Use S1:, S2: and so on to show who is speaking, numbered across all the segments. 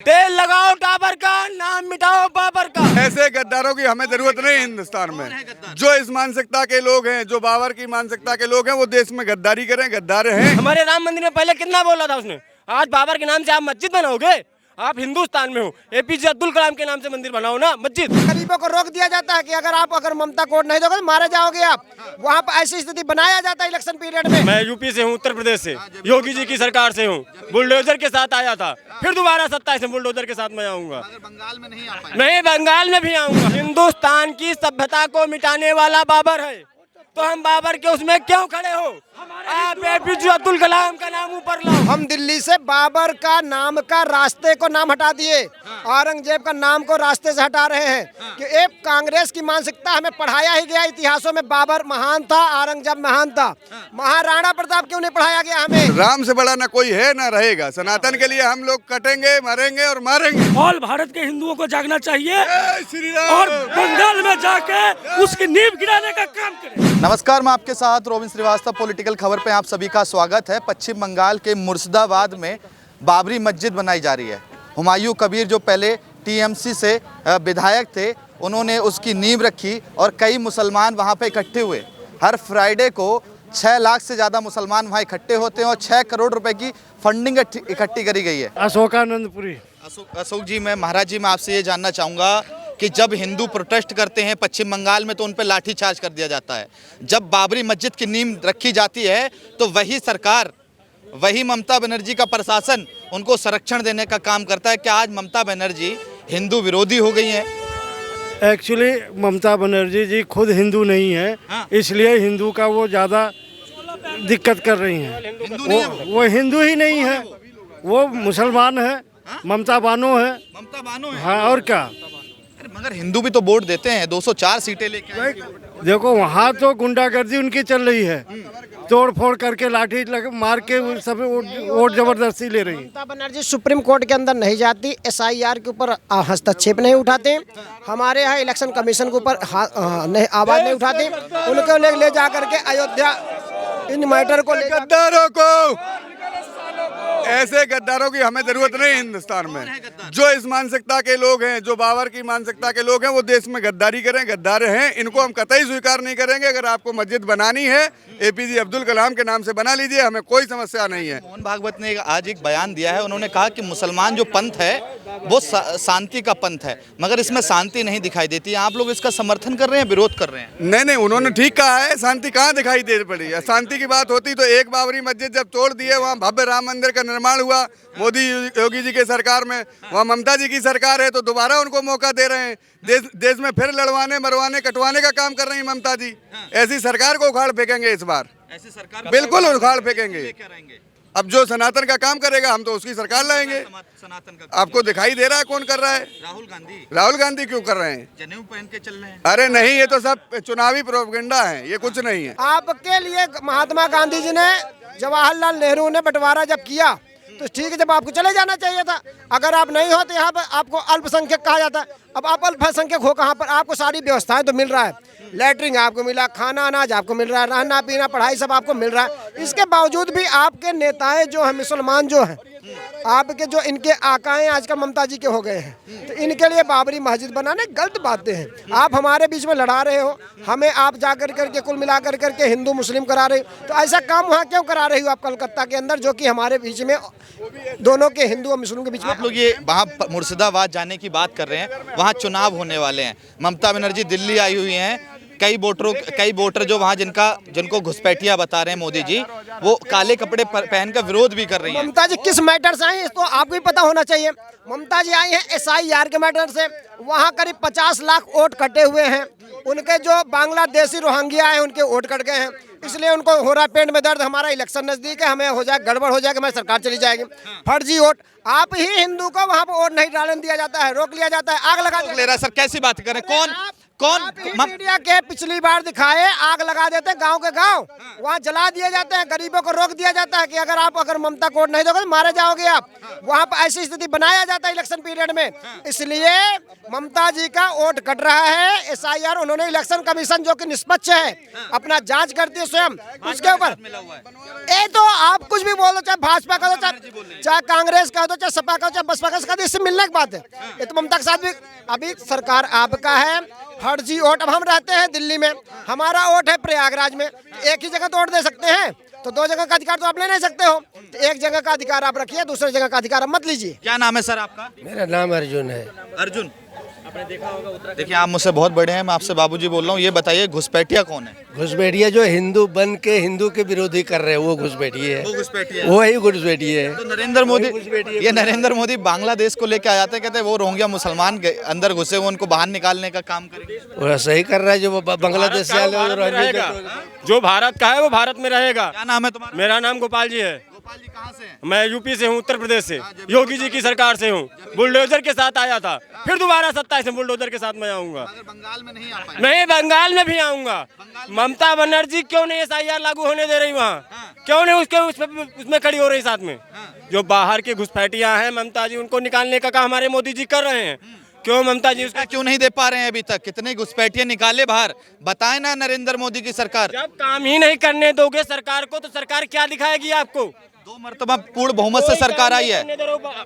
S1: तेल लगाओ टाबर का, नाम मिटाओ बाबर का।
S2: ऐसे गद्दारों की हमें जरूरत नहीं हिंदुस्तान में। जो इस मानसिकता के लोग हैं, जो बाबर की मानसिकता के लोग हैं, वो देश में गद्दारी करें, गद्दार हैं।
S1: हमारे राम मंदिर में पहले कितना बोला था उसने, आज बाबर के नाम से आप मस्जिद बनाओगे? आप हिंदुस्तान में हो, एपीजे अब्दुल कलाम के नाम से मंदिर बनाओ ना, मस्जिद।
S3: गरीबों को रोक दिया जाता है कि अगर ममता को वोट नहीं दोगे तो मारे जाओगे आप। वहाँ पर ऐसी स्थिति बनाया जाता है इलेक्शन पीरियड में।
S1: मैं यूपी से हूँ, उत्तर प्रदेश से, योगी जी की सरकार से हूँ, बुलडोजर के साथ आया था, फिर दोबारा 27 में बुलडोजर के साथ मैं आऊंगा।
S4: बंगाल में नहीं आ पाए।
S1: नहीं, बंगाल में भी आऊंगा। हिंदुस्तान की सभ्यता को मिटाने वाला बाबर है, तो हम बाबर के उसमें क्यों खड़े हो? आप एपीजे अब्दुल कलाम का नाम ऊपर लाओ।
S3: हम दिल्ली से बाबर का नाम का रास्ते को नाम हटा दिए, औरंगजेब का नाम को रास्ते से हटा रहे हैं कि एक कांग्रेस की मानसिकता हमें पढ़ाया ही गया इतिहासों में। बाबर महान था, औरंगजेब महान था, महाराणा प्रताप क्यों नहीं पढ़ाया गया हमें?
S2: राम से बड़ा ना कोई है ना रहेगा। सनातन के लिए हम लोग कटेंगे, मरेंगे और मारेंगे।
S5: ऑल भारत के हिंदुओं को जागना चाहिए
S2: जय श्री राम।
S5: और बंगाल में जाके उसकी नींव गिराने का काम करें।
S4: नमस्कार, मैं आपके साथ रोबिन श्रीवास्तव। पॉलिटिकल खबर पे आप सभी का स्वागत है। पश्चिम बंगाल के मुर्शिदाबाद में बाबरी मस्जिद बनाई जा रही है। हुमायूं कबीर जो पहले टीएमसी से विधायक थे, उन्होंने उसकी नींव रखी और कई मुसलमान वहाँ पे इकट्ठे हुए। हर फ्राइडे को 6 लाख से ज़्यादा मुसलमान वहाँ इकट्ठे होते हैं और 6 करोड़ रुपए की फंडिंग इकट्ठी करी गई है।
S5: अशोकानंदपुरी।
S4: अशोक जी, मैं महाराज जी, मैं आपसे ये जानना चाहूँगा कि जब हिंदू प्रोटेस्ट करते हैं पश्चिम बंगाल में तो उन पर लाठीचार्ज कर दिया जाता है। जब बाबरी मस्जिद की नींव रखी जाती है तो वही सरकार, वही ममता बनर्जी का प्रशासन उनको संरक्षण देने का काम करता है। क्या आज ममता बनर्जी हिंदू विरोधी हो गई हैं?
S5: एक्चुअली ममता बनर्जी जी खुद हिंदू नहीं है, इसलिए हिंदू का वो ज़्यादा दिक्कत कर रही हैं। वो हिंदू ही नहीं है, वो मुसलमान है, ममता बानो है।
S4: ममता बानो है।
S5: हाँ, और क्या?
S4: अरे मगर हिंदू भी तो वोट देते हैं, 204 सीटें लेके आए।
S5: देखो वहाँ तो गुंडागर्दी उनकी चल रही है, तोड़ फोड़ करके लाठी मार के सब वोट जबरदस्ती ले रही है।
S3: ममता बनर्जी सुप्रीम कोर्ट के अंदर नहीं जाती, एसआईआर के ऊपर हस्तक्षेप नहीं उठाते, हमारे यहाँ इलेक्शन कमीशन के ऊपर आवाज नहीं उठाते। उनको ले जा करके अयोध्या इन मैटर को
S2: गद्दारों को, ऐसे गद्दारों की हमें जरूरत नहीं हिंदुस्तान में। जो इस मानसिकता के लोग हैं, जो बाबर की मानसिकता के लोग हैं, वो देश में गद्दारी करें, गद्दार हैं। इनको हम कतई स्वीकार नहीं करेंगे। अगर आपको मस्जिद बनानी है, एपीजे अब्दुल कलाम के नाम से बना लीजिए, हमें कोई समस्या नहीं है।
S4: मोहन भागवत ने आज एक बयान दिया है। उन्होंने कहा कि मुसलमान जो पंथ है वो शांति का पंथ है, मगर इसमें शांति नहीं दिखाई देती। आप लोग इसका समर्थन कर रहे हैं, विरोध कर रहे हैं?
S2: नहीं, उन्होंने ठीक कहा है। शांति कहाँ दिखाई दे पड़ी है? शांति की बात होती तो एक बाबरी मस्जिद जब तोड़ दिए, वहाँ भव्य राम मंदिर का निर्माण हुआ मोदी योगी जी के सरकार में, वहाँ ममता जी की सरकार है तो दोबारा उनको मौका दे रहे हैं। देश में फिर लड़वाने, मरवाने, कटवाने का काम कर रही है ममता जी। ऐसी सरकार को उखाड़ फेंकेंगे इस बार,
S4: ऐसी सरकार
S2: बिल्कुल उखाड़ फेंकेंगे। अब जो सनातन का काम करेगा हम तो उसकी सरकार लाएंगे।
S4: सनातन का
S2: आपको दिखाई दे रहा है कौन कर रहा है? राहुल गांधी क्यों कर रहे हैं?
S4: जनेऊ पहन के चल रहे हैं।
S2: अरे नहीं, ये तो सब चुनावी प्रोपेगेंडा है, ये कुछ नहीं है।
S3: आपके लिए महात्मा गांधी जी ने, जवाहरलाल नेहरू ने बंटवारा जब किया तो ठीक है, जब आपको चले जाना चाहिए था। अगर आप नहीं हो तो यहाँ पर आपको अल्पसंख्यक कहा जाता है। अब आप अल्पसंख्यक हो कहाँ पर? आपको सारी व्यवस्थाएं तो मिल रहा है, लैटरिन आपको मिला, खाना अनाज आपको मिल रहा है, रहना पीना पढ़ाई सब आपको मिल रहा है। इसके बावजूद भी आपके नेताएं जो हैं, मुसलमान जो हैं, आपके जो इनके आकाएं आजकल ममता जी के हो गए हैं, तो इनके लिए बाबरी मस्जिद बनाने गलत बातें हैं। आप हमारे बीच में लड़ा रहे हो, हमें आप जाकर करके कुल मिला करके हिंदू मुस्लिम करा रहे हो। तो ऐसा काम वहाँ क्यों करा रही हो आप कलकत्ता के अंदर, जो कि हमारे बीच में दोनों के हिंदू और मुस्लिम के बीच में?
S4: आप लोग ये वहाँ मुर्शिदाबाद जाने की बात कर रहे हैं, वहाँ चुनाव होने वाले हैं। ममता बनर्जी दिल्ली आई हुई हैं। कई वोटर जो वहाँ जिनको घुसपैठिया बता रहे हैं मोदी जी, वो काले कपड़े पहनकर विरोध भी कर रही हैं।
S3: ममता जी किस मैटर से आई तो आपको भी पता होना चाहिए। ममता जी आई हैं एसआईआर के मैटर से। वहाँ करीब 50 लाख वोट कटे हुए हैं। उनके जो बांग्लादेशी रोहिंग्या हैं उनके वोट कट गए हैं, इसलिए उनको हो रहा है पेट में दर्द। हमारा इलेक्शन नजदीक है, हमें हो जाए गड़बड़ हो जाएगी, हमारी सरकार चली जाएगी। फर्जी वोट, आप ही हिंदू को वहाँ पर वोट नहीं डालने दिया जाता है, रोक लिया जाता है, आग लगा
S4: ले रहा है। सर कैसी बात करें? कौन
S3: मीडिया के पिछली बार दिखाए आग लगा देते गांव के गांव, वहाँ जला दिए जाते हैं, गरीबों को रोक दिया जाता है कि अगर ममता को वोट नहीं दोगे तो मारे जाओगे आप। वहाँ पर ऐसी स्थिति बनाया जाता है इलेक्शन पीरियड में, इसलिए ममता जी का वोट कट रहा है। SIR उन्होंने इलेक्शन कमीशन जो कि निष्पक्ष है अपना जांच करती है स्वयं, उसके ऊपर ये तो आप कुछ भी बोलो, चाहे भाजपा का दो, चाहे कांग्रेस का दो, चाहे सपा का, चाहे बसपा का, इससे मिलने की बात है। ये तो ममता के साथ भी अभी सरकार आपका है, फर्जी वोट। अब हम रहते हैं दिल्ली में, हमारा वोट है प्रयागराज में, एक ही जगह तो वोट दे सकते हैं, तो दो जगह का अधिकार तो आप ले नहीं सकते हो। तो एक जगह का अधिकार आप रखिए, दूसरी जगह का अधिकार आप मत लीजिए।
S4: क्या नाम है सर आपका?
S6: मेरा नाम अर्जुन है।
S4: अर्जुन, देखिए आप मुझसे बहुत बड़े हैं, मैं आपसे बाबूजी बोल रहा हूँ। ये बताइए घुसपैठिया कौन है?
S6: घुसपैठिया जो हिंदू बन के हिंदू के विरोधी कर रहे हैं वो घुसपैठिया है,
S4: वो घुसपैठिया है।
S6: वही घुसपैठिया है।
S4: तो नरेंद्र मोदी, ये नरेंद्र मोदी बांग्लादेश को लेके आ जाते हैं, कहते हैं वो रोहिंग्या मुसलमान अंदर घुसे हुए उनको बाहर निकालने का काम करेंगे।
S6: वो सही कर रहा है, जो बांग्लादेश से आए
S1: जो भारत का है वो भारत में रहेगा।
S4: क्या नाम है तुम्हारा?
S1: मेरा नाम गोपाल जी है।
S4: गोपाल जी कहाँ से हैं?
S1: मैं यूपी से हूँ, उत्तर प्रदेश से, योगी जी की सरकार से हूँ। बुलडोजर के साथ आया था, फिर दोबारा 27 में बुलडोजर के साथ मैं आऊंगा।
S4: अगर बंगाल में नहीं आ पाए?
S1: नहीं, बंगाल में भी आऊंगा। ममता बनर्जी क्यों नहीं SIR लागू होने दे रही वहाँ? क्यों नहीं उसमें खड़ी हो रही साथ में? जो बाहर के घुसपैठियाँ हैं ममता जी, उनको निकालने का काम हमारे मोदी जी कर रहे हैं। क्यों ममता जी उसका
S4: क्यों नहीं दे पा रहे हैं अभी तक? कितने घुसपैठिए निकाले बाहर, बताए ना नरेंद्र मोदी की सरकार।
S1: जब काम ही नहीं करने दोगे सरकार को, तो सरकार क्या दिखाएगी आपको?
S4: 2 मरतबा पूर्ण बहुमत से सरकार आई है।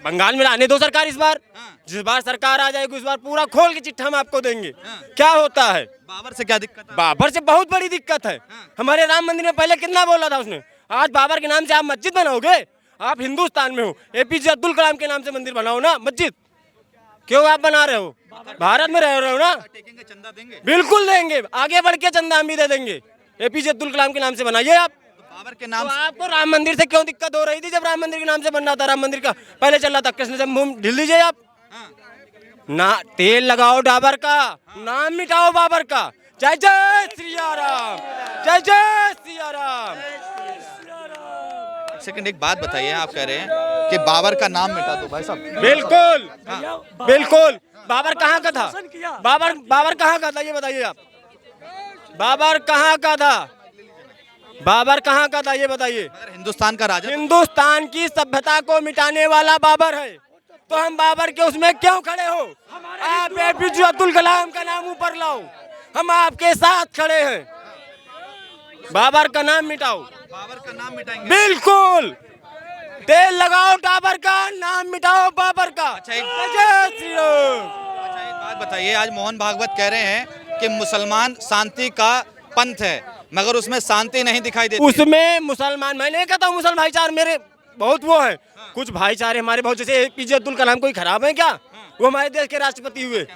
S1: बंगाल में आने दो सरकार इस बार। जिस बार सरकार आ जाएगी उस बार पूरा खोल के चिट्ठा हम आपको देंगे। क्या होता है
S4: बाबर से? क्या दिक्कत है?
S1: बाबर से बहुत बड़ी दिक्कत है। हमारे राम मंदिर में पहले कितना बोला था उसने, आज बाबर के नाम से आप मस्जिद बनाओगे? आप हिंदुस्तान में हो, APJ अब्दुल कलाम के नाम से मंदिर बनाओ ना, मस्जिद क्यों आप बना रहे हो? भारत में रह रहे हो ना,
S4: चंदा देंगे?
S1: बिल्कुल देंगे, आगे बढ़ के चंदा हम भी दे देंगे। APJ अब्दुल कलाम के नाम से बनाइए आप।
S4: बाबर के नाम
S1: तो आपको राम मंदिर से क्यों दिक्कत हो रही थी जब राम मंदिर के नाम से बनना था? राम मंदिर का पहले चल रहा था, कृष्ण जन्मभूमि ढील दीजिए आप ना। तेल लगाओ डाबर का, नाम मिटाओ बाबर का। जय जय श्री राम, जय जय श्री राम।
S4: सेकंड, एक बात बताइए, आप कह रहे हैं कि बाबर का नाम मिटा दो भाई साहब।
S1: बिल्कुल बिल्कुल। बाबर कहाँ का था? बाबर कहाँ का था ये बताइए आप। बाबर कहाँ का था? बाबर कहाँ का था ये बताइए।
S4: हिंदुस्तान का राजा,
S1: हिंदुस्तान की सभ्यता को मिटाने वाला बाबर है, तो हम बाबर के उसमें क्यों खड़े हो? आप APJ अब्दुल कलाम का नाम ऊपर लाओ, हम आपके साथ खड़े हैं। बाबर का नाम मिटाओ।
S4: बाबर का नाम मिटाएंगे?
S1: बिल्कुल। तेल लगाओ डाबर का, नाम मिटाओ बाबर का। जय श्री राम।
S4: अच्छा एक बात बताइए, आज मोहन भागवत कह रहे हैं कि मुसलमान शांति का पंथ है, मगर उसमें शांति नहीं दिखाई देती।
S1: उसमें मुसलमान, मैं नहीं कहता हूँ मुसलमान भाईचारे मेरे बहुत वो है, कुछ भाईचारे हमारे बहुत, जैसे APJ अब्दुल कलाम कोई खराब है क्या? वो हमारे देश के राष्ट्रपति हुए,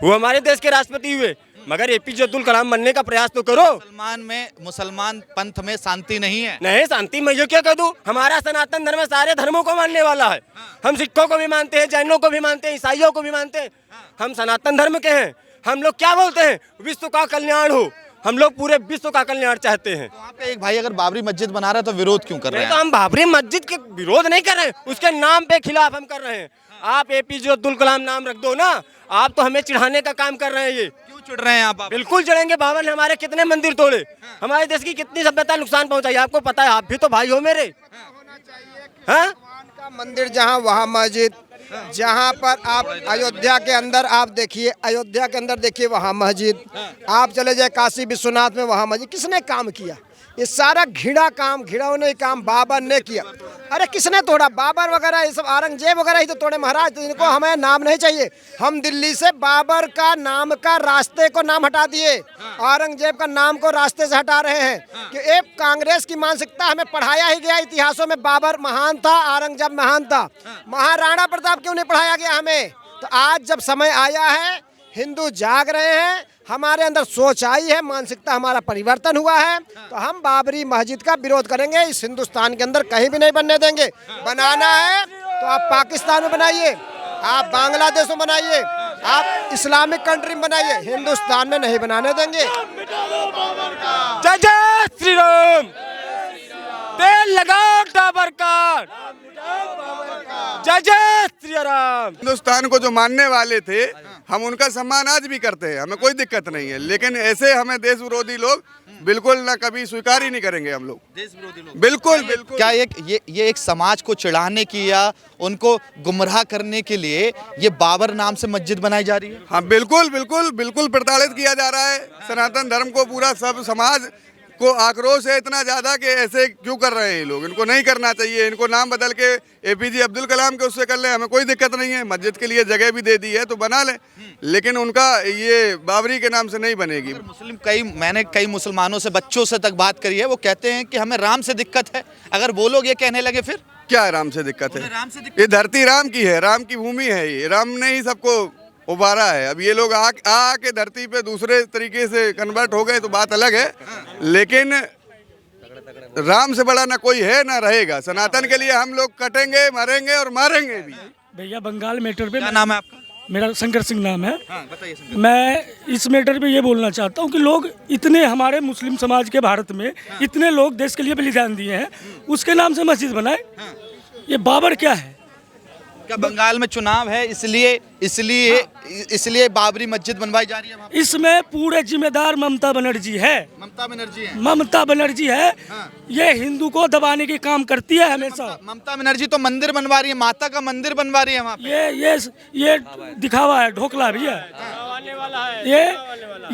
S1: वो हमारे देश के राष्ट्रपति हुए, मगर APJ अब्दुल कलाम बनने का प्रयास तो करो।
S4: मुसलमान पंथ में शांति नहीं है।
S1: नहीं शांति, मैं ये क्या कह दूं, हमारा सनातन धर्म सारे धर्मों को मानने वाला है। हम सिखों को भी मानते हैं, जैनों को भी मानते हैं, ईसाइयों को भी मानते हैं। हम सनातन धर्म के हैं। हम लोग क्या बोलते हैं? विश्व का कल्याण हो। हम लोग पूरे विश्व का कल्याण चाहते हैं।
S4: तो आपका एक भाई अगर बाबरी मस्जिद बना रहा है तो विरोध क्यों कर रहे हैं?
S1: तो हम बाबरी मस्जिद के विरोध नहीं कर रहे हैं, उसके नाम पे खिलाफ हम कर रहे हैं। आप APJ अब्दुल कलाम नाम रख दो ना, आप तो हमें चिढ़ाने का काम कर रहे हैं। ये
S4: क्यों चिढ़ रहे हैं आप?
S1: बिल्कुल चिढ़ेंगे। बाबर ने हमारे कितने मंदिर तोड़े, हमारे देश की कितनी सभ्यता नुकसान पहुंचाई, आपको पता है। आप भी तो भाई हो मेरे। हाँ,
S3: का मंदिर जहाँ वहाँ मस्जिद, जहाँ पर आप अयोध्या के अंदर आप देखिए, अयोध्या के अंदर देखिए वहाँ मस्जिद, आप चले जाए काशी विश्वनाथ में वहाँ मस्जिद। किसने काम किया? ये सारा घिड़ा काम, घिड़ौने काम बाबर ने किया। अरे किसने तोड़ा? बाबर वगैरह ये सब औरंगजेब वगैरह ही तो तोड़े महाराज। तो इनको हमें नाम नहीं चाहिए। हम दिल्ली से बाबर का नाम का रास्ते को नाम हटा दिए, औरंगजेब का नाम को रास्ते से हटा रहे हैं कि एक कांग्रेस की मानसिकता हमें पढ़ाया ही गया इतिहासों में। बाबर महान था, औरंगजेब महान था, महाराणा प्रताप क्यों नहीं पढ़ाया गया हमें? तो आज जब समय आया है, हिंदू जाग रहे हैं, हमारे अंदर सोच आई है, मानसिकता हमारा परिवर्तन हुआ है, तो हम बाबरी मस्जिद का विरोध करेंगे। इस हिंदुस्तान के अंदर कहीं भी नहीं बनने देंगे। बनाना है तो आप पाकिस्तान में बनाइए, आप बांग्लादेश में बनाइए, आप इस्लामिक कंट्री में बनाइए, हिंदुस्तान में नहीं बनाने देंगे।
S1: जय जय श्री राम। तेल लगाओ डाबर का। जय जय श्री राम। राम।
S2: हिंदुस्तान को जो मानने वाले थे हम उनका सम्मान आज भी करते हैं, हमें कोई दिक्कत नहीं है, लेकिन ऐसे हमें देश विरोधी लोग बिल्कुल ना कभी स्वीकार ही नहीं करेंगे हम लोग,
S4: देश विरोधी लोग।
S2: बिल्कुल बिल्कुल।
S4: क्या ये एक समाज को चिढ़ाने की या उनको गुमराह करने के लिए ये बाबर नाम से मस्जिद बनाई जा रही है?
S2: हाँ बिल्कुल बिल्कुल बिल्कुल प्रताड़ित किया जा रहा है सनातन धर्म को, पूरा सब समाज को आक्रोश है इतना ज्यादा कि ऐसे क्यों कर रहे हैं ये लोग, इनको नहीं करना चाहिए, इनको नाम बदल के एपीजे अब्दुल कलाम के उससे कर ले, हमें कोई दिक्कत नहीं है, मस्जिद के लिए जगह भी दे दी है तो बना लें, लेकिन उनका ये बाबरी के नाम से नहीं बनेगी।
S4: मैंने कई मुसलमानों से, बच्चों से तक बात करी है, वो कहते हैं कि हमें राम से दिक्कत है। अगर वो लोग ये कहने लगे फिर
S2: क्या राम से दिक्कत है? ये धरती राम की है, राम की भूमि है, ये राम ने ही सबको उबारा है। अब ये लोग आके धरती पे दूसरे तरीके से कन्वर्ट हो गए तो बात अलग है, लेकिन राम से बड़ा ना कोई है ना रहेगा। सनातन के लिए हम लोग कटेंगे, मरेंगे और मारेंगे भी।
S7: भैया बंगाल मैटर पे
S4: क्या नाम है आपका?
S7: मेरा शंकर सिंह नाम है।
S4: हाँ, बताइए शंकर।
S7: मैं इस मैटर पे ये बोलना चाहता हूँ कि लोग इतने, हमारे मुस्लिम समाज के भारत में इतने लोग देश के लिए बलिदान दिए हैं, उसके नाम से मस्जिद बनाए। ये बाबर क्या है?
S4: क्या बंगाल में चुनाव है इसलिए बाबरी मस्जिद बनवाई जा रही है वहाँ पे?
S7: इसमें पूरे जिम्मेदार ममता बनर्जी है। ममता बनर्जी है। ये हिंदू को दबाने की काम करती है हमेशा।
S4: ममता बनर्जी तो मंदिर बनवा रही है, माता का मंदिर बनवा रही है वहाँ पे।
S7: ये दिखावा है, ढोकला भी है।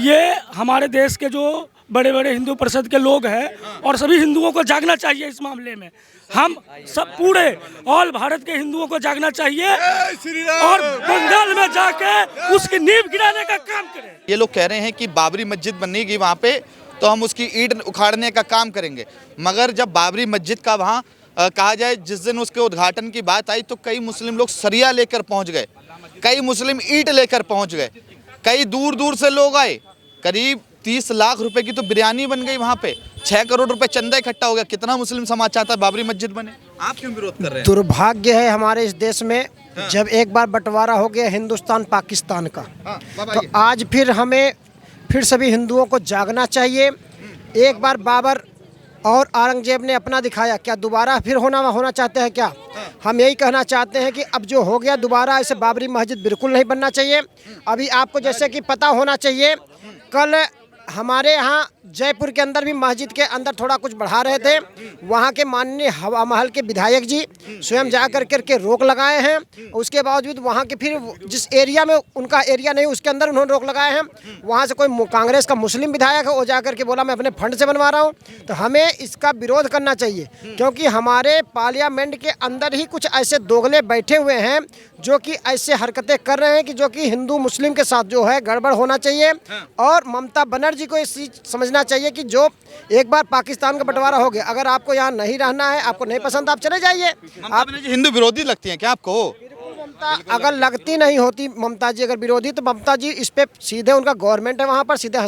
S7: ये हमारे देश के जो बड़े बड़े हिंदू परिषद के लोग हैं और सभी हिंदुओं को जागना चाहिए इस मामले में। हम सब पूरे ऑल भारत के हिंदुओं को जागना चाहिए और बंगाल में जाके उसकी नींव गिराने का काम करें।
S4: ये लोग कह रहे हैं कि बाबरी मस्जिद बनेगी वहाँ पे तो हम उसकी ईंट उखाड़ने का काम करेंगे, मगर जब बाबरी मस्जिद का वहाँ कहा जाए जिस दिन उसके उद्घाटन की बात आई तो कई मुस्लिम लोग सरिया लेकर पहुँच गए, कई मुस्लिम ईंट लेकर पहुँच गए, कई दूर दूर से लोग आए। करीब 30 लाख रुपए की तो बिरयानी बन गई वहाँ पे, 6 करोड़ रुपए चंदा इकट्ठा हो गया। कितना मुस्लिम समाज चाहता है बाबरी मस्जिद बने? आप क्यों विरोध कर रहे हैं?
S3: दुर्भाग्य है हमारे इस देश में, जब एक बार बंटवारा हो गया हिंदुस्तान पाकिस्तान का, तो आज फिर हमें फिर सभी हिंदुओं को जागना चाहिए। एक बार बाबर और औरंगजेब ने अपना दिखाया, क्या दोबारा फिर होना चाहते हैं क्या? हम यही कहना चाहते हैं कि अब जो हो गया दोबारा ऐसे बाबरी मस्जिद बिल्कुल नहीं बनना चाहिए। अभी आपको जैसे कि पता होना चाहिए, कल हमारे यहाँ जयपुर के अंदर भी मस्जिद के अंदर थोड़ा कुछ बढ़ा रहे थे, वहाँ के माननीय हवा महल के विधायक जी स्वयं जा करके रोक लगाए हैं। उसके बावजूद वहाँ के फिर जिस एरिया में उनका एरिया नहीं उसके अंदर उन्होंने रोक लगाए हैं। वहाँ से कोई कांग्रेस का मुस्लिम विधायक है, वो जा करके बोला मैं अपने फंड से बनवा रहा हूँ। तो हमें इसका विरोध करना चाहिए, क्योंकि हमारे पार्लियामेंट के अंदर ही कुछ ऐसे दोगले बैठे हुए हैं जो कि ऐसे हरकतें कर रहे हैं कि जो कि हिंदू मुस्लिम के साथ जो है गड़बड़ होना चाहिए। और ममता बनर्जी को इस चीज समझना चाहिए कि जो एक बार पाकिस्तान का बंटवारा हो गया, अगर आपको यहाँ नहीं रहना है, आपको नहीं पसंद, आप चले जाइए।
S4: आप हिंदू विरोधी लगती हैं क्या आपको?
S3: ममता अगर लगती नहीं होती, ममता जी अगर विरोधी, तो ममता जी इस पे सीधे, उनका गवर्नमेंट है वहाँ पर, सीधे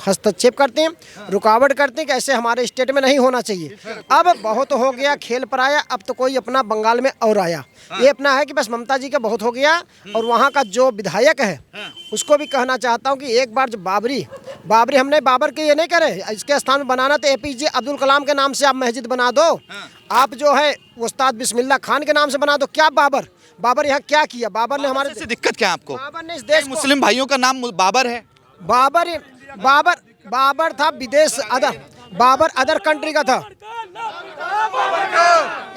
S3: हस्तक्षेप करते हैं, रुकावट करते हैं कि ऐसे हमारे स्टेट में नहीं होना चाहिए। अब बहुत हो गया खेल पर आया, अब तो कोई अपना बंगाल में और आया। ये अपना है कि बस ममता जी का बहुत हो गया। और वहाँ का जो विधायक है उसको भी कहना चाहता हूँ कि एक बार जो बाबरी हमने बाबर के ये नहीं करे, इसके स्थान में बनाना तो एपीजे अब्दुल कलाम के नाम से आप मस्जिद बना दो। आप जो है उस्ताद बिस्मिल्लाह खान के नाम से बना दो। क्या बाबर यहाँ क्या किया? बाबर ने हमारे
S4: से दिक्कत क्या आपको?
S3: बाबर ने इस देश
S4: मुस्लिम भाइयों का नाम बाबर है।
S3: बाबर था विदेश, बाबर अदर कंट्री का था,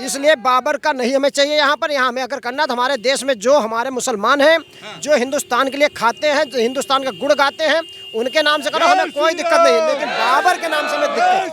S3: इसलिए बाबर का नहीं हमें चाहिए यहाँ पर। यहाँ हमें अगर करना तो हमारे देश में जो हमारे मुसलमान हैं, जो हिंदुस्तान के लिए खाते हैं, जो हिंदुस्तान का गुण गाते हैं, उनके नाम से करो, हमें कोई दिक्कत नहीं है, लेकिन बाबर के नाम से हमें दिक्कत